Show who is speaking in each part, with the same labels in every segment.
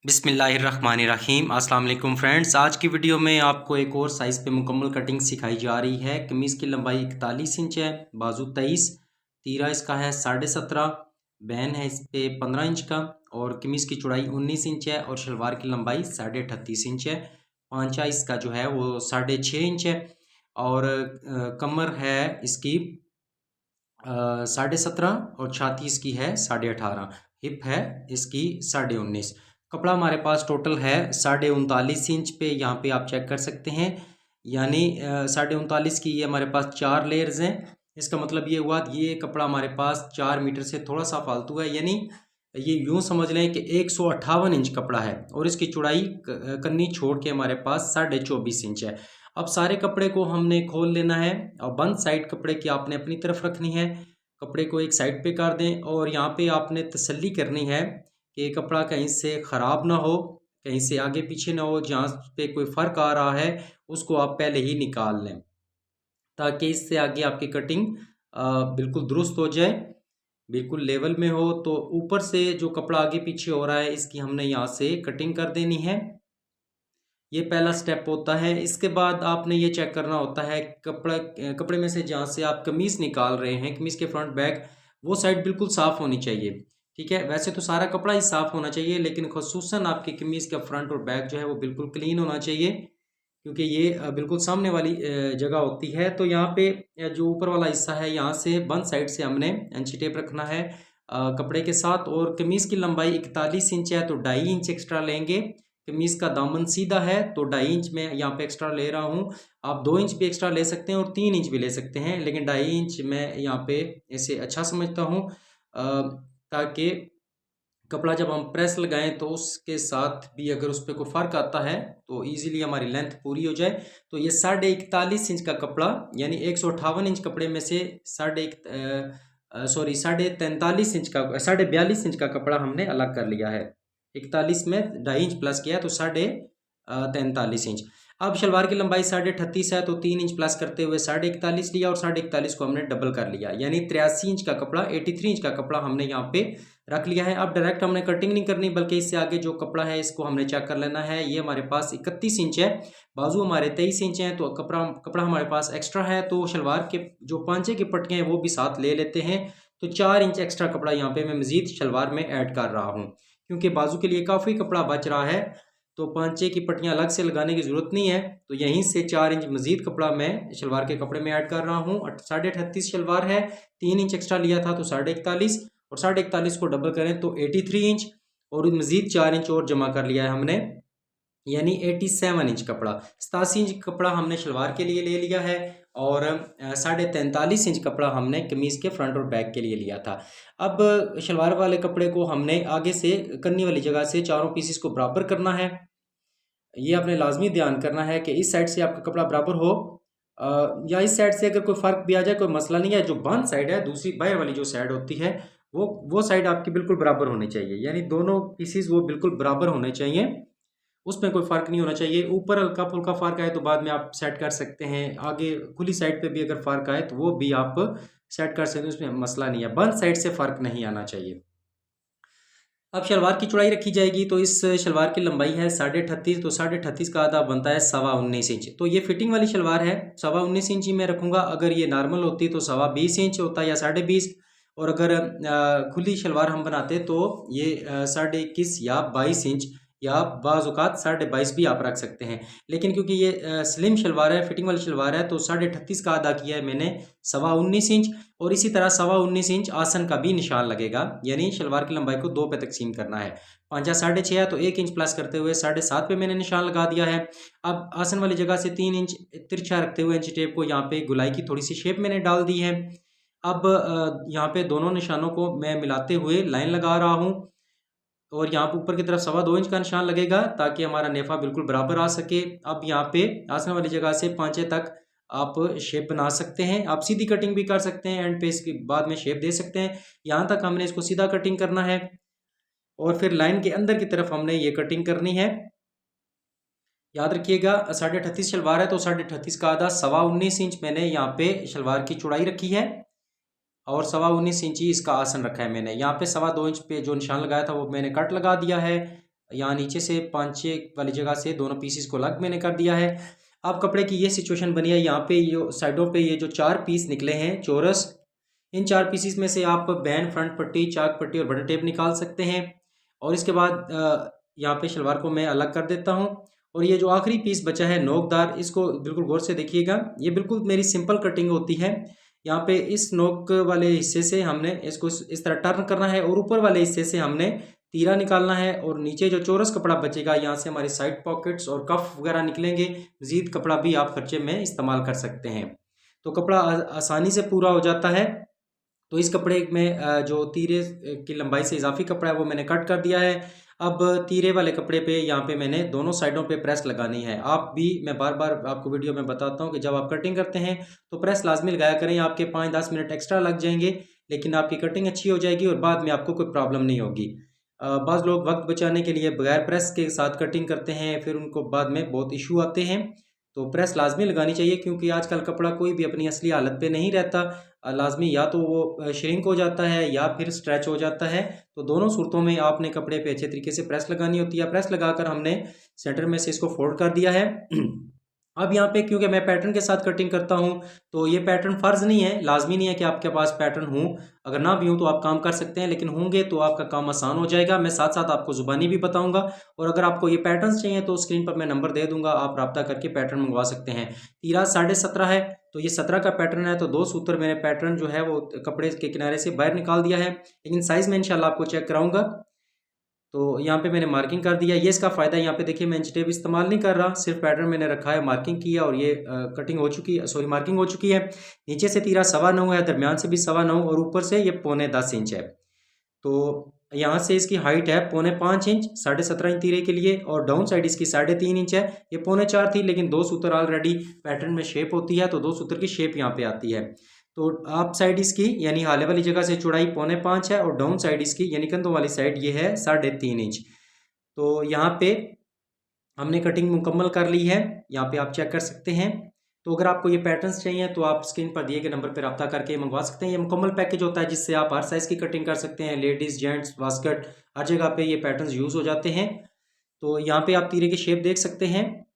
Speaker 1: बिस्मिल्लाहिर्रहमानिर्रहीम। अस्सलाम वालेकुम फ्रेंड्स, आज की वीडियो में आपको एक और साइज़ पे मुकम्मल कटिंग सिखाई जा रही है। कमीज़ की लंबाई 41 इंच है, बाजू 23, तीरा इसका है 17.5, बैन है इस पे 15 इंच का और कमीज़ की चौड़ाई 19 इंच है और शलवार की लंबाई 38.5 इंच है। पांचा इसका जो है वो 6.5 इंच है और कमर है इसकी 17.5 और छाती इसकी है 18.5। हिप है इसकी 19.5। कपड़ा हमारे पास टोटल है 39.5 इंच पे, यहाँ पे आप चेक कर सकते हैं। यानी 39.5 की ये हमारे पास 4 लेयर्स हैं। इसका मतलब ये हुआ ये कपड़ा हमारे पास 4 मीटर से थोड़ा सा फालतू है, यानी ये यूँ समझ लें कि 158 इंच कपड़ा है और इसकी चौड़ाई कन्नी छोड़ के हमारे पास 24.5 इंच है। अब सारे कपड़े को हमने खोल लेना है और बंद साइड कपड़े की आपने अपनी तरफ रखनी है। कपड़े को एक साइड पे कर दें और यहाँ पे आपने तसल्ली करनी है कि कपड़ा कहीं से ख़राब ना हो, कहीं से आगे पीछे ना हो। जहाँ पे कोई फ़र्क आ रहा है उसको आप पहले ही निकाल लें ताकि इससे आगे आपकी कटिंग बिल्कुल दुरुस्त हो जाए, बिल्कुल लेवल में हो। तो ऊपर से जो कपड़ा आगे पीछे हो रहा है इसकी हमने यहाँ से कटिंग कर देनी है। ये पहला स्टेप होता है। इसके बाद आपने ये चेक करना होता है कपड़े में से जहाँ से आप कमीज़ निकाल रहे हैं, कमीज़ के फ्रंट बैक, वो साइड बिल्कुल साफ़ होनी चाहिए। ठीक है, वैसे तो सारा कपड़ा ही साफ़ होना चाहिए लेकिन ख़ुसूसन आपकी कमीज़ का फ्रंट और बैक जो है वो बिल्कुल क्लीन होना चाहिए, क्योंकि ये बिल्कुल सामने वाली जगह होती है। तो यहाँ पे जो ऊपर वाला हिस्सा है यहाँ से बंद साइड से हमने इंची टेप रखना है कपड़े के साथ। और कमीज़ की लंबाई 41 इंच है तो 2.5 इंच एक्स्ट्रा लेंगे। कमीज़ का दामन सीधा है तो 2.5 इंच में यहाँ पे एक्स्ट्रा ले रहा हूँ। आप 2 इंच भी एक्स्ट्रा ले सकते हैं और 3 इंच भी ले सकते हैं, लेकिन 2.5 इंच मैं यहाँ पे इसे अच्छा समझता हूँ ताकि कपड़ा जब हम प्रेस लगाएं तो उसके साथ भी अगर उस पर कोई फ़र्क आता है तो इजीली हमारी लेंथ पूरी हो जाए। तो ये 41.5 इंच का कपड़ा, यानी 158 इंच कपड़े में से 43 इंच का 42.5 इंच का कपड़ा हमने अलग कर लिया है। 41 में 2.5 इंच प्लस किया तो 43.5 इंच। अब शलवार की लंबाई 38.5 है तो 3 इंच प्लस करते हुए 41.5 लिया और 41.5 को हमने डबल कर लिया, यानी 83 इंच का कपड़ा, 83 इंच का कपड़ा हमने यहाँ पे रख लिया है। अब डायरेक्ट हमने कटिंग नहीं करनी बल्कि इससे आगे जो कपड़ा है इसको हमने चेक कर लेना है। ये हमारे पास 31 इंच है, बाजू हमारे 23 इंच हैं, तो कपड़ा हमारे पास एक्स्ट्रा है। तो शलवार के जो पांचे की पट्टियाँ हैं वो भी साथ ले लेते हैं। तो 4 इंच एक्स्ट्रा कपड़ा यहाँ पे मैं मजीद शलवार में ऐड कर रहा हूँ, क्योंकि बाजू के लिए काफ़ी कपड़ा बच रहा है तो पांचे की पट्टियाँ अलग से लगाने की ज़रूरत नहीं है। तो यहीं से 4 इंच मजीद कपड़ा मैं शलवार के कपड़े में ऐड कर रहा हूँ। 38.5 शलवार है, 3 इंच एक्स्ट्रा लिया था तो 41.5 और 41.5 को डबल करें तो 83 इंच और मजीद 4 इंच और जमा कर लिया है हमने, यानी 87 इंच कपड़ा। 87 इंच कपड़ा हमने शलवार के लिए ले लिया है और 43.5 इंच कपड़ा हमने कमीज़ के फ्रंट और बैक के लिए लिया था। अब शलवार वाले कपड़े को हमने आगे से कन्नी वाली जगह से चारों पीसीस को बराबर करना है। ये आपने लाजमी ध्यान करना है कि इस साइड से आपका कपड़ा बराबर हो या इस साइड से अगर कोई फ़र्क भी आ जाए कोई मसला नहीं है। जो बंद साइड है, दूसरी बाहर वाली जो साइड होती है वो साइड आपकी बिल्कुल बराबर होनी चाहिए, यानी दोनों पीसीस वो बिल्कुल बराबर होने चाहिए, उसमें कोई फ़र्क नहीं होना चाहिए। ऊपर हल्का फुल्का फ़र्क आए तो बाद में आप सेट कर सकते हैं। आगे खुली साइड पे भी अगर फ़र्क आए तो वो भी आप सेट कर सकते हैं, उसमें मसला नहीं है। बंद साइड से फ़र्क नहीं आना चाहिए। अब शलवार की चौड़ाई रखी जाएगी तो इस शलवार की लंबाई है 38.5, तो 38.5 का आधा बनता है 19.25 इंच। तो ये फिटिंग वाली शलवार है, 19.25 इंच ही मैं रखूँगा। अगर ये नॉर्मल होती तो 20.25 इंच होता या 20.5, और अगर खुली शलवार हम बनाते तो ये 21.5 या 22 इंच या बाज़ औक़ात 22.5 भी आप रख सकते हैं। लेकिन क्योंकि ये स्लिम शलवार है, फिटिंग वाली शलवार है, तो 38.5 का आधा किया है मैंने 19.25 इंच। और इसी तरह 19.25 इंच आसन का भी निशान लगेगा, यानी शलवार की लंबाई को 2 पे तकसीम करना है। पांचा 6.5 है तो 1 इंच प्लस करते हुए 7.5 पे मैंने निशान लगा दिया है। अब आसन वाली जगह से 3 इंच तिरछा रखते हुए इंची टेप को यहाँ पे गुलाई की थोड़ी सी शेप मैंने डाल दी है। अब यहाँ पे दोनों निशानों को मैं मिलाते हुए लाइन लगा रहा हूँ और यहाँ पे ऊपर की तरफ 2.25 इंच का निशान लगेगा ताकि हमारा नेफा बिल्कुल बराबर आ सके। अब यहाँ पे आसन वाली जगह से पांचे तक आप शेप बना सकते हैं। आप सीधी कटिंग भी कर सकते हैं, एंड पे इसके बाद में शेप दे सकते हैं। यहाँ तक हमने इसको सीधा कटिंग करना है और फिर लाइन के अंदर की तरफ हमने ये कटिंग करनी है। याद रखिएगा 38.5 शलवार है तो 38.5 का आधा 19.25 इंच मैंने यहाँ पे शलवार की चौड़ाई रखी है और 19.25 इंच ही इसका आसन रखा है मैंने। यहाँ पे 2.25 इंच पे जो निशान लगाया था वो मैंने कट लगा दिया है। यहाँ नीचे से 5-6 वाली जगह से दोनों पीसीस को अलग मैंने कर दिया है। अब कपड़े की ये सिचुएशन बनी है, यहाँ पे जो साइडों पे ये जो 4 पीस निकले हैं चौरस, इन 4 पीसीस में से आप बैन, फ्रंट पट्टी, चाक पट्टी और बटन टेप निकाल सकते हैं। और इसके बाद यहाँ पे शलवार को मैं अलग कर देता हूँ। और ये जो आखिरी पीस बचा है नोकदार, इसको बिल्कुल गौर से देखिएगा। ये बिल्कुल मेरी सिंपल कटिंग होती है। यहाँ पे इस नोक वाले हिस्से से हमने इसको इस तरह टर्न करना है और ऊपर वाले हिस्से से हमने तीरा निकालना है। और नीचे जो चौरस कपड़ा बचेगा, यहाँ से हमारे साइड पॉकेट्स और कफ वगैरह निकलेंगे। मजीद कपड़ा भी आप खर्चे में इस्तेमाल कर सकते हैं। तो कपड़ा आसानी से पूरा हो जाता है। तो इस कपड़े में जो तीरे की लंबाई से इजाफी कपड़ा है वो मैंने कट कर दिया है। अब तीरे वाले कपड़े पे यहाँ पे मैंने दोनों साइडों पे प्रेस लगानी है। आप भी, मैं बार बार आपको वीडियो में बताता हूँ कि जब आप कटिंग करते हैं तो प्रेस लाजमी लगाया करें। आपके 5-10 मिनट एक्स्ट्रा लग जाएंगे, लेकिन आपकी कटिंग अच्छी हो जाएगी और बाद में आपको कोई प्रॉब्लम नहीं होगी। बाज़ लोग वक्त बचाने के लिए बगैर प्रेस के साथ कटिंग करते हैं, फिर उनको बाद में बहुत इशू आते हैं। तो प्रेस लाजमी लगानी चाहिए, क्योंकि आजकल कपड़ा कोई भी अपनी असली हालत पे नहीं रहता। लाजमी या तो वो श्रिंक हो जाता है या फिर स्ट्रेच हो जाता है। तो दोनों सूरतों में आपने कपड़े पे अच्छे तरीके से प्रेस लगानी होती है। प्रेस लगाकर हमने सेंटर में से इसको फोल्ड कर दिया है। अब यहाँ पे क्योंकि मैं पैटर्न के साथ कटिंग करता हूँ, तो ये पैटर्न फ़र्ज़ नहीं है, लाजमी नहीं है कि आपके पास पैटर्न हो। अगर ना भी हो तो आप काम कर सकते हैं, लेकिन होंगे तो आपका काम आसान हो जाएगा। मैं साथ साथ आपको ज़ुबानी भी बताऊंगा। और अगर आपको ये पैटर्न्स चाहिए तो स्क्रीन पर मैं नंबर दे दूंगा, आप रब्ता करके पैटर्न मंगवा सकते हैं। तीरा 17.5 है, तो ये 17 का पैटर्न है। तो 2 सूत्र मैंने पैटर्न जो है वो कपड़े के किनारे से बाहर निकाल दिया है, लेकिन साइज़ में इंशाल्लाह आपको चेक कराऊंगा। तो यहाँ पे मैंने मार्किंग कर दिया। ये इसका फ़ायदा, यहाँ पे देखिए मैं इंच टेप इस्तेमाल नहीं कर रहा, सिर्फ पैटर्न मैंने रखा है, मार्किंग किया और ये कटिंग हो चुकी है, सॉरी मार्किंग हो चुकी है। नीचे से तीरा 9.25 है, दरमियान से भी 9.25 और ऊपर से ये 10.25 इंच है। तो यहाँ से इसकी हाइट है 4.5 इंच, 17.5 इंच तीरे के लिए। और डाउन साइड इसकी 3.5 इंच है। ये 4.25 थी, लेकिन 2 सूत्र ऑलरेडी पैटर्न में शेप होती है, तो 2 सूत्र की शेप यहाँ पे आती है। तो आप साइड इसकी यानी हाले वाली जगह से चौड़ाई 4.25 है और डाउन साइड इसकी यानी कंधों वाली साइड ये है 3.5 इंच। तो यहाँ पे हमने कटिंग मुकम्मल कर ली है, यहाँ पे आप चेक कर सकते हैं। तो अगर आपको ये पैटर्न्स चाहिए तो आप स्क्रीन पर दिए गए नंबर पर रब्ता करके मंगवा सकते हैं। ये मुकम्मल पैकेज होता है जिससे आप हर साइज़ की कटिंग कर सकते हैं। लेडीज़, जेंट्स, बास्केट, हर जगह पे ये पैटर्न्स यूज़ हो जाते हैं। तो यहाँ पे आप तीरे की शेप देख सकते हैं।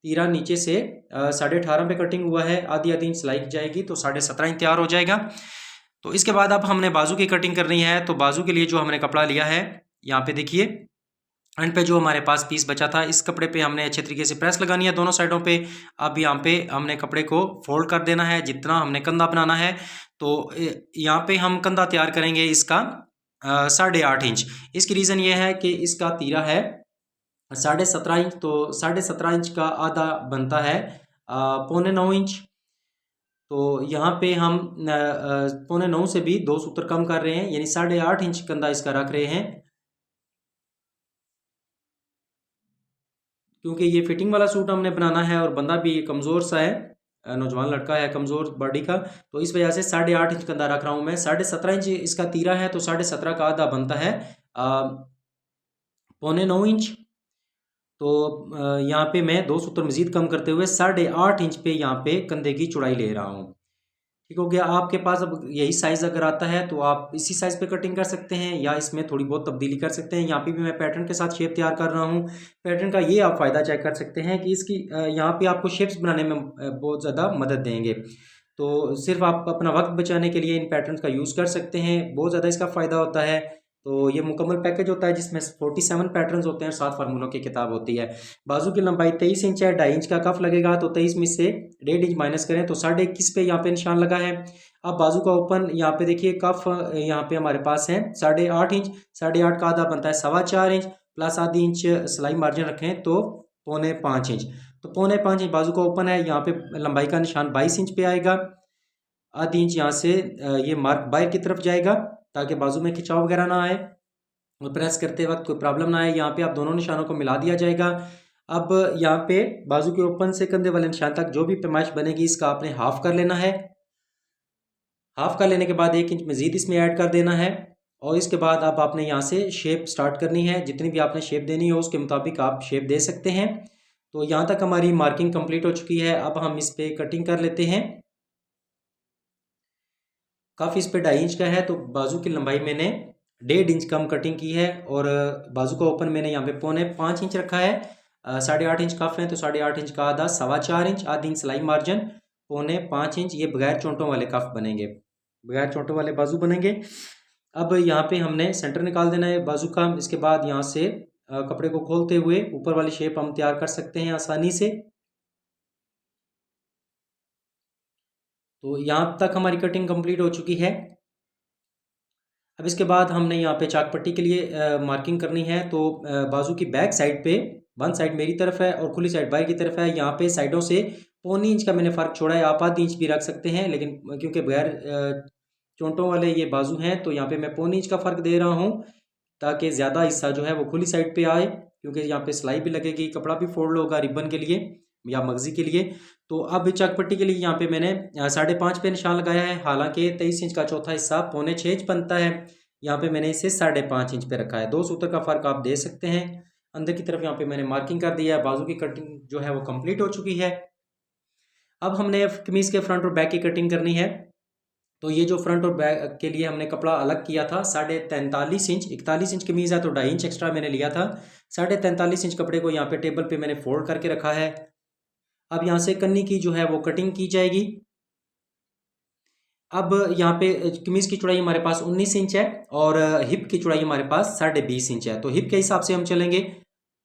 Speaker 1: तीरा नीचे से 18.5 पे कटिंग हुआ है, आधी आधी इंच सिलाई जाएगी तो 17.5 इंच तैयार हो जाएगा। तो इसके बाद अब हमने बाजू की कटिंग करनी है। तो बाजू के लिए जो हमने कपड़ा लिया है, यहाँ पे देखिए एंड पे जो हमारे पास पीस बचा था, इस कपड़े पे हमने अच्छे तरीके से प्रेस लगानी है दोनों साइडों पे। अब यहाँ पे हमने कपड़े को फोल्ड कर देना है जितना हमने कंधा बनाना है। तो यहाँ पे हम कंधा तैयार करेंगे इसका 8.5 इंच। इसकी रीज़न ये है कि इसका तीरा है 17.5 इंच, तो 17.5 इंच का आधा बनता है 8.25 इंच। तो यहाँ पे हम 8.25 से भी 2 सूत्र कम कर रहे हैं, यानी 8.5 इंच कंधा इसका रख रहे हैं। क्योंकि ये फिटिंग वाला सूट हमने बनाना है और बंदा भी कमज़ोर सा है, नौजवान लड़का है कमज़ोर बॉडी का, तो इस वजह से 8.5 इंच कंधा रख रहा हूँ मैं। 17.5 इंच इसका तीरा है, तो 17.5 का आधा बनता है 8.25 इंच। तो यहाँ पे मैं 2 सूत्र मज़ीद कम करते हुए 8.5 इंच पे यहाँ पे कंधे की चौड़ाई ले रहा हूँ। ठीक हो गया। आपके पास अब यही साइज़ अगर आता है तो आप इसी साइज़ पे कटिंग कर सकते हैं या इसमें थोड़ी बहुत तब्दीली कर सकते हैं। यहाँ पे भी मैं पैटर्न के साथ शेप तैयार कर रहा हूँ। पैटर्न का ये आप फ़ायदा चेक कर सकते हैं कि इसकी यहाँ पे आपको शेप्स बनाने में बहुत ज़्यादा मदद देंगे। तो सिर्फ आप अपना वक्त बचाने के लिए इन पैटर्न का यूज़ कर सकते हैं, बहुत ज़्यादा इसका फ़ायदा होता है। तो ये मुकम्मल पैकेज होता है जिसमें 47 पैटर्न्स होते हैं, 7 फार्मूलों की किताब होती है। बाजू की लंबाई 23 इंच है, 2.5 इंच का कफ लगेगा, तो 23 में से 1.5 इंच माइनस करें तो 21.5 पे यहाँ पे निशान लगा है। अब बाजू का ओपन यहाँ पे देखिए, कफ यहाँ पे हमारे पास है 8.5 इंच, 8.5 का आधा बनता है 4.25 इंच, प्लस आधी इंच सिलाई मार्जिन रखें तो 4.25 इंच। तो 4.25 इंच बाजू का ओपन है, यहाँ पे लंबाई का निशान 22 इंच पे आएगा। आधी इंच यहाँ से ये मार्क बाहर की तरफ जाएगा ताकि बाजू में खिंचाव वगैरह ना आए और प्रेस करते वक्त कोई प्रॉब्लम ना आए। यहाँ पे आप दोनों निशानों को मिला दिया जाएगा। अब यहाँ पे बाजू के ओपन से कंधे वाले निशान तक जो भी पैमाइश बनेगी इसका आपने हाफ कर लेना है। हाफ कर लेने के बाद 1 इंच मज़ीद इसमें ऐड कर देना है और इसके बाद अब आपने यहाँ से शेप स्टार्ट करनी है। जितनी भी आपने शेप देनी हो उसके मुताबिक आप शेप दे सकते हैं। तो यहाँ तक हमारी मार्किंग कंप्लीट हो चुकी है। अब हम इस पर कटिंग कर लेते हैं। काफ़ी इस पर 2.5 इंच का है, तो बाजू की लंबाई मैंने 1.5 इंच कम कटिंग की है। और बाजू का ओपन मैंने यहाँ पे 5.25 इंच रखा है। 8.5 इंच कफ है तो 8.5 इंच का आधा 4.25 इंच, आधी इंच सिलाई मार्जिन, 5.25 इंच। ये बगैर चोंटों वाले कफ बनेंगे, बगैर चोंटों वाले बाजू बनेंगे। अब यहाँ पे हमने सेंटर निकाल देना है बाजू का। इसके बाद यहाँ से कपड़े को खोलते हुए ऊपर वाली शेप हम तैयार कर सकते हैं आसानी से। तो यहाँ तक हमारी कटिंग कंप्लीट हो चुकी है। अब इसके बाद हमने यहाँ पे चाक पट्टी के लिए मार्किंग करनी है। तो बाजू की बैक साइड पे वन साइड मेरी तरफ है और खुली साइड बाई की तरफ है। यहाँ पे साइडों से 0.25 इंच का मैंने फ़र्क छोड़ा है। आप आधी इंच भी रख सकते हैं, लेकिन क्योंकि बगैर चोंटों वाले ये बाजू हैं तो यहाँ पे मैं 0.25 इंच का फ़र्क दे रहा हूँ, ताकि ज़्यादा हिस्सा जो है वो खुली साइड पे आए, क्योंकि यहाँ पे सिलाई भी लगेगी, कपड़ा भी फोल्ड होगा रिबन के लिए या मगजी के लिए। तो अब चाक पट्टी के लिए यहाँ पे मैंने 5.5 पे निशान लगाया है। हालांकि 23 इंच का चौथा हिस्सा 6.25 इंच बनता है, यहाँ पे मैंने इसे 5.5 इंच पे रखा है। 2 सूत्र का फ़र्क आप दे सकते हैं। अंदर की तरफ यहाँ पे मैंने मार्किंग कर दिया है। बाजू की कटिंग जो है वो कंप्लीट हो चुकी है। अब हमने कमीज़ के फ्रंट और बैक की कटिंग करनी है। तो ये जो फ्रंट और बैक के लिए हमने कपड़ा अलग किया था 43.5 इंच, 41 इंच कमीज़ है तो 2.5 इंच एक्स्ट्रा मैंने लिया था। 43.5 इंच कपड़े को यहाँ पे टेबल पे मैंने फोल्ड करके रखा है। अब यहाँ से कन्नी की जो है वो कटिंग की जाएगी। अब यहाँ पे कमीज़ की चौड़ाई हमारे पास 19 इंच है और हिप की चौड़ाई हमारे पास 20.5 इंच है। तो हिप के हिसाब से हम चलेंगे।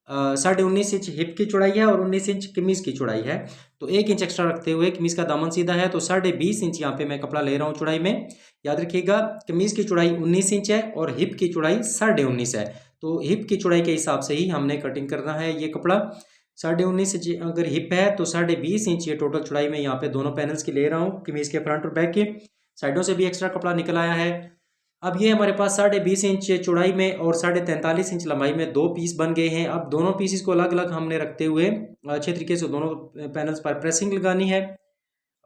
Speaker 1: 19.5 इंच हिप की चौड़ाई है और 19 इंच कमीज़ की चौड़ाई है। तो 1 इंच एक्स्ट्रा रखते हुए कमीज़ का दामन सीधा है तो 20.5 इंच यहाँ पे मैं कपड़ा ले रहा हूँ चौड़ाई में। याद रखिएगा कमीज़ की चौड़ाई 19 इंच है और हिप की चौड़ाई 19.5 है। तो हिप की चौड़ाई के हिसाब से ही हमने कटिंग करना है ये कपड़ा। 19.5 इंच अगर हिप है तो 20.5 इंच ये टोटल चौड़ाई में यहाँ पे दोनों पैनल्स की ले रहा हूँ, कमीज़ के फ्रंट और बैक के। साइडों से भी एक्स्ट्रा कपड़ा निकल आया है। अब ये हमारे पास 20.5 इंच चौड़ाई में और 43.5 इंच लंबाई में 2 पीस बन गए हैं। अब दोनों पीसेस को अलग अलग हमने रखते हुए अच्छे तरीके से दोनों पैनल्स पर प्रेसिंग लगानी है।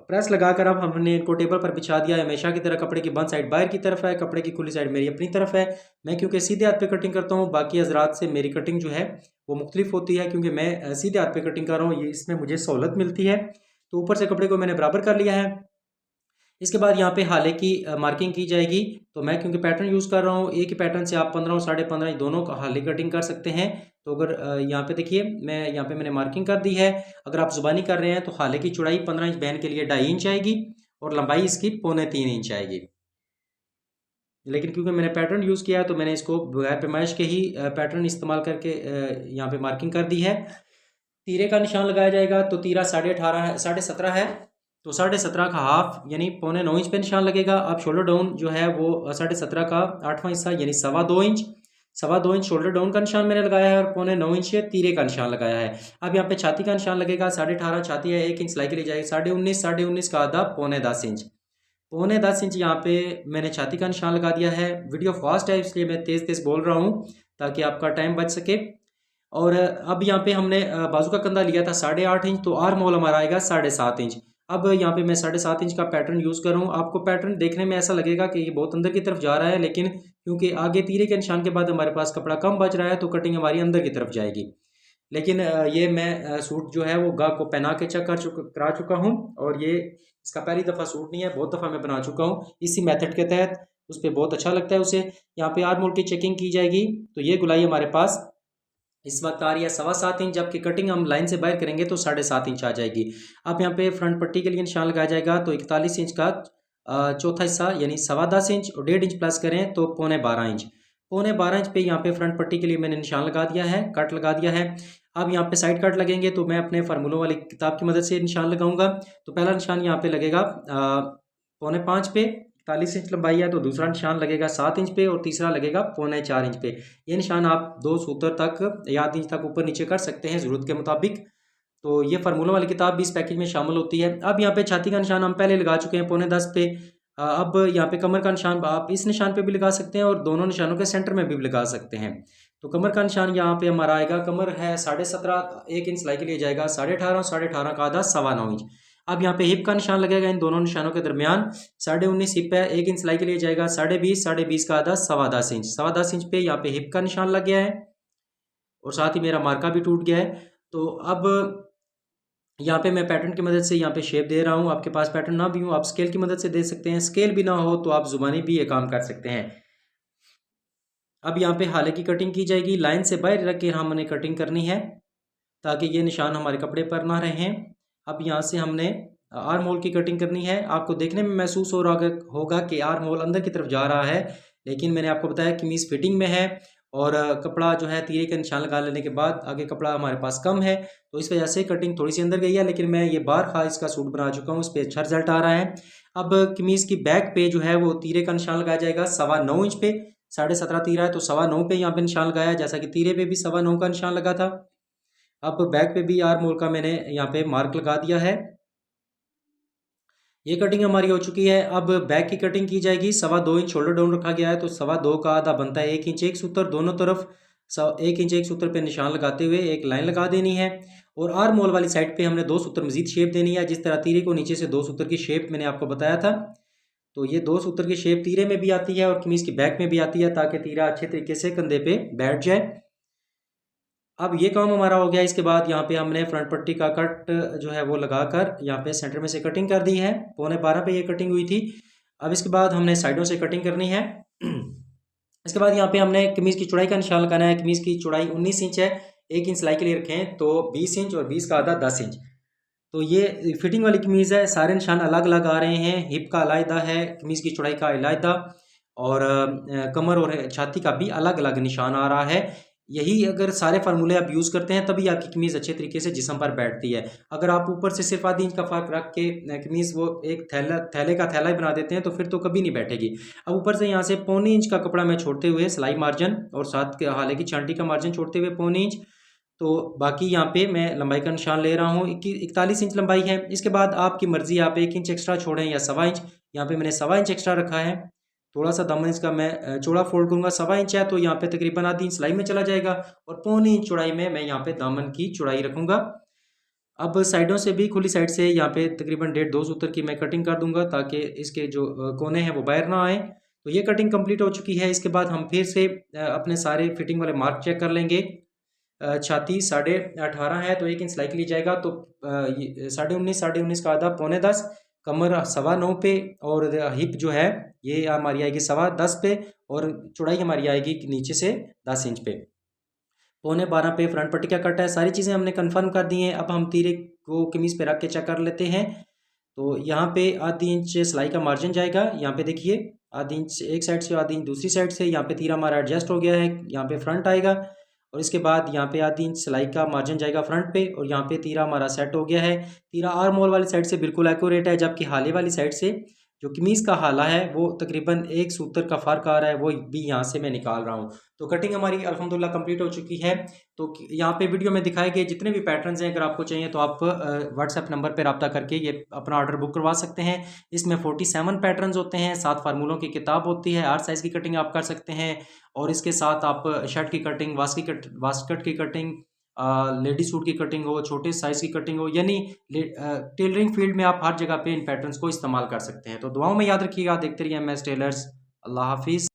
Speaker 1: प्रेस लगाकर अब हमने इनको टेबल पर बिछा दिया है। हमेशा की तरह कपड़े की बंद साइड बाहर की तरफ है, कपड़े की खुली साइड मेरी अपनी तरफ है। मैं क्योंकि सीधे हाथ पे कटिंग करता हूँ, बाकी हजरात से मेरी कटिंग जो है वो मुख्तलिफ होती है, क्योंकि मैं सीधे हाथ पे कटिंग कर रहा हूँ, ये इसमें मुझे सहूलत मिलती है। तो ऊपर से कपड़े को मैंने बराबर कर लिया है। इसके बाद यहाँ पे हाले की मार्किंग की जाएगी। तो मैं क्योंकि पैटर्न यूज़ कर रहा हूँ, एक ही पैटर्न से आप 15 और 15.5 दोनों का हाले कटिंग कर सकते हैं। तो अगर यहाँ पे देखिए मैं यहाँ पे मैंने मार्किंग कर दी है। अगर आप ज़ुबानी कर रहे हैं तो हाले की चौड़ाई 15 इंच बहन के लिए 2.5 इंच आएगी और लंबाई इसकी 2.25 इंच आएगी। लेकिन क्योंकि मैंने पैटर्न यूज़ किया है तो मैंने इसको बगैर पैमाइश के ही पैटर्न इस्तेमाल करके यहाँ पे मार्किंग कर दी है। तीरे का निशान लगाया जाएगा तो तीरा 18.5 है, 17.5 है। तो 17.5 का हाफ यानी 8.25 इंच पे निशान लगेगा। अब शोल्डर डाउन जो है वो 17.5 का 8वां हिस्सा यानी 2.25 इंच, 2.25 इंच शोल्डर डाउन का निशान मैंने लगाया है और 8.25 इंच तीरे का निशान लगाया है। अब यहाँ पे छाती का निशान लगेगा 18.5, छाती है 1 इंच सिलाई के लिए जाएगी 19.5, 19.5 का आधा 9.25 इंच, 9.25 इंच यहाँ पे मैंने छाती का निशान लगा दिया है। वीडियो फास्ट है इसलिए मैं तेज़ तेज़ बोल रहा हूँ ताकि आपका टाइम बच सके। और अब यहाँ पे हमने बाजू का कंधा लिया था 8.5 इंच, तो आर्म होल हमारा आएगा 7.5 इंच। अब यहाँ पे मैं 7.5 इंच का पैटर्न यूज़ कर रहा हूँ। आपको पैटर्न देखने में ऐसा लगेगा कि ये बहुत अंदर की तरफ जा रहा है, लेकिन क्योंकि आगे तीरे के निशान के बाद हमारे पास कपड़ा कम बच रहा है तो कटिंग हमारी अंदर की तरफ जाएगी। लेकिन ये मैं सूट जो है वो गाहक को पहना के चेक करा चुका हूँ और ये इसका पहली दफ़ा सूट नहीं है, बहुत दफ़ा मैं बना चुका हूँ इसी मेथड के तहत। उस पर बहुत अच्छा लगता है उसे। यहाँ पे आर्म होल की चेकिंग की जाएगी। तो ये गुलाई हमारे पास इस वक्त आ रही है 7.25 इंच, जबकि कटिंग हम लाइन से बाहर करेंगे तो 7.5 इंच आ जाएगी। अब यहाँ पे फ्रंट पट्टी के लिए निशान लगाया जाएगा तो 41 इंच का चौथा हिस्सा यानी 10.25 इंच और 1.5 इंच प्लस करें तो 12.25 इंच, 12.25 इंच पे यहाँ पे फ्रंट पट्टी के लिए मैंने निशान लगा दिया है, कट लगा दिया है। अब यहाँ पे साइड कट लगेंगे तो मैं अपने फार्मूलों वाली किताब की मदद से निशान लगाऊंगा। तो पहला निशान यहाँ पे लगेगा 4.25 पे, 41 इंच लंबाई है तो दूसरा निशान लगेगा 7 इंच पे और तीसरा लगेगा 4.25 इंच पे। ये निशान आप 2 सूत्र तक या 3 इंच तक ऊपर नीचे कर सकते हैं ज़रूरत के मुताबिक। तो ये फार्मूला वाली किताब भी इस पैकेज में शामिल होती है। अब यहाँ पे छाती का निशान हम पहले लगा चुके हैं 9.25 पे। अब यहाँ पे कमर का निशान आप इस निशान पे भी लगा सकते हैं और दोनों निशानों के सेंटर में भी लगा सकते हैं। तो कमर का निशान यहाँ पे हमारा आएगा, कमर है 17.5, 1 इंच सिलाई के लिए जाएगा 18.5, 18.5 का आधा 9.25 इंच। अब यहाँ पे हिप का निशान लगेगा इन दोनों निशानों के दरमियान 19.5 हिप है, 1 इंच सिलाई के लिए जाएगा 20.5, 20.5 का आधा 10.25 इंच, 10.25 इंच पे यहाँ पे हिप का निशान लग गया है और साथ ही मेरा मार्का भी टूट गया है। तो अब यहाँ पे मैं पैटर्न की मदद से यहाँ पे शेप दे रहा हूँ। आपके पास पैटर्न ना भी हो आप स्केल की मदद से दे सकते हैं, स्केल भी ना हो तो आप जुबानी भी ये काम कर सकते हैं। अब यहाँ पे हाले की कटिंग की जाएगी, लाइन से बाहर रख के हमने कटिंग करनी है ताकि ये निशान हमारे कपड़े पर ना रहें। अब यहाँ से हमने आर्म होल की कटिंग करनी है। आपको देखने में महसूस हो रहा होगा कि आर्म होल अंदर की तरफ जा रहा है, लेकिन मैंने आपको बताया कमीज़ फिटिंग में है और कपड़ा जो है तीरे का निशान लगा लेने के बाद आगे कपड़ा हमारे पास कम है, तो इस वजह से कटिंग थोड़ी सी अंदर गई है, लेकिन मैं ये बार खा इसका सूट बना चुका हूँ, इस पर अच्छा रिजल्ट आ रहा है। अब कमीज़ की बैक पे जो है वो तीरे का निशान लगाया जाएगा 9.25 इंच पे। 17.5 तीरा है तो 9.25 पे यहाँ पे निशान लगाया, जैसा कि तीरे पे भी 9.25 का निशान लगा था। अब बैक पे भी आर्म होल का मैंने यहाँ पे मार्क लगा दिया है। ये कटिंग हमारी हो चुकी है। अब बैक की कटिंग की जाएगी। 2.25 इंच शोल्डर डाउन रखा गया है, तो 2.25 का आधा बनता है 1 इंच। एक सूत्र दोनों तरफ 1 इंच एक सूत्र पे निशान लगाते हुए एक लाइन लगा देनी है। और आर्म होल वाली साइड पे हमने 2 सूत्र मजीद शेप देनी है, जिस तरह तीरे को नीचे से 2 सूत्र की शेप मैंने आपको बताया था, तो ये 2 सूत्र की शेप तीरे में भी आती है और कमीज की बैक में भी आती है, ताकि तीरा अच्छे तरीके से कंधे पे बैठ जाए। अब ये काम हमारा हो गया। इसके बाद यहाँ पे हमने फ्रंट पट्टी का कट जो है वो लगाकर यहाँ पे सेंटर में से कटिंग कर दी है। 11:15 पे ये कटिंग हुई थी। अब इसके बाद हमने साइडों से कटिंग करनी है। इसके बाद यहाँ पे हमने कमीज़ की चौड़ाई का निशान लगाना है। कमीज़ की चौड़ाई 19 इंच है, 1 इंच सिलाई के लिए रखें तो 20 इंच और 20 का आधा 10 इंच। तो ये फिटिंग वाली कमीज़ है, सारे निशान अलग अलग आ रहे हैं। हिप का अलहदा है, कमीज़ की चौड़ाई का अलहदा, और कमर और छाती का भी अलग अलग निशान आ रहा है। यही अगर सारे फार्मूले आप यूज़ करते हैं तभी आपकी कमीज़ अच्छे तरीके से जिस्म पर बैठती है। अगर आप ऊपर से सिर्फ आधी इंच का फ़र्क रख के कमीज़ वो एक थैले का थैला ही बना देते हैं तो फिर तो कभी नहीं बैठेगी। अब ऊपर से यहाँ से 1.25 इंच का कपड़ा मैं छोड़ते हुए सिलाई मार्जिन और साथ के हाले की छांटी का मार्जिन छोड़ते हुए 1.25 इंच, तो बाकी यहाँ पे मैं लंबाई का निशान ले रहा हूँ। 41 इंच लंबाई है। इसके बाद आपकी मर्ज़ी, आप 1 इंच एक्स्ट्रा छोड़ें या 1.25 इंच। यहाँ पे मैंने 1.25 इंच एक्स्ट्रा रखा है। थोड़ा सा दामन इसका मैं चौड़ा फोल्ड करूँगा। 1.25 इंच है तो यहाँ पे तकरीबन आधी इंच सिलाई में चला जाएगा और 1.25 इंच चौड़ाई में मैं यहाँ पे दामन की चौड़ाई रखूँगा। अब साइडों से भी खुली साइड से यहाँ पे तकरीबन 1.5-2 सूत्र की मैं कटिंग कर दूंगा ताकि इसके जो कोने हैं वो बाहर ना आए। तो ये कटिंग कंप्लीट हो चुकी है। इसके बाद हम फिर से अपने सारे फिटिंग वाले मार्क चेक कर लेंगे। छाती 18.5 है तो 1 इंच सिलाई के लिए जाएगा, तो 19.5 का आधा 9.25, कमर 9.25 पे, और हिप जो है ये हमारी आएगी 10.15 पे, और चौड़ाई हमारी आएगी नीचे से 10 इंच पे। 11:15 पे फ्रंट पट्टी का कट है। सारी चीज़ें हमने कंफर्म कर दी हैं। अब हम तीरे को कमीज़ पे रख के चेक कर लेते हैं। तो यहाँ पे आधी इंच सिलाई का मार्जिन जाएगा। यहाँ पे देखिए आधी इंच एक साइड से, आधी इंच दूसरी साइड से। यहाँ पे तीरा हमारा एडजस्ट हो गया है, यहाँ पे फ्रंट आएगा, और इसके बाद यहाँ पे आधी इंच सिलाई का मार्जिन जाएगा फ्रंट पे, और यहाँ पे तीरा हमारा सेट हो गया है। तीरा आर्म होल वाली साइड से बिल्कुल एक्यूरेट है, जबकि हाले वाली साइड से जो कमीज़ का हाला है वो तकरीबन 1 सूत्र का फ़र्क आ रहा है, वो भी यहाँ से मैं निकाल रहा हूँ। तो कटिंग हमारी अल्हम्दुलिल्लाह कंप्लीट हो चुकी है। तो यहाँ पे वीडियो में दिखाए गए जितने भी पैटर्न्स हैं, अगर आपको चाहिए तो आप व्हाट्सएप नंबर पर रब्ता करके ये अपना ऑर्डर बुक करवा सकते हैं। इसमें 47 पैटर्न्स होते हैं, 7 फार्मूलों की किताब होती है, 8 साइज़ की कटिंग आप कर सकते हैं, और इसके साथ आप शर्ट की कटिंग, वास्कट की कटिंग, लेडी सूट की कटिंग हो, छोटे साइज़ की कटिंग हो, यानी टेलरिंग फील्ड में आप हर जगह पे इन पैटर्न्स को इस्तेमाल कर सकते हैं। तो दुआओं में याद रखिएगा। देखते रहिए MS टेलर्स। अल्लाह हाफिज़।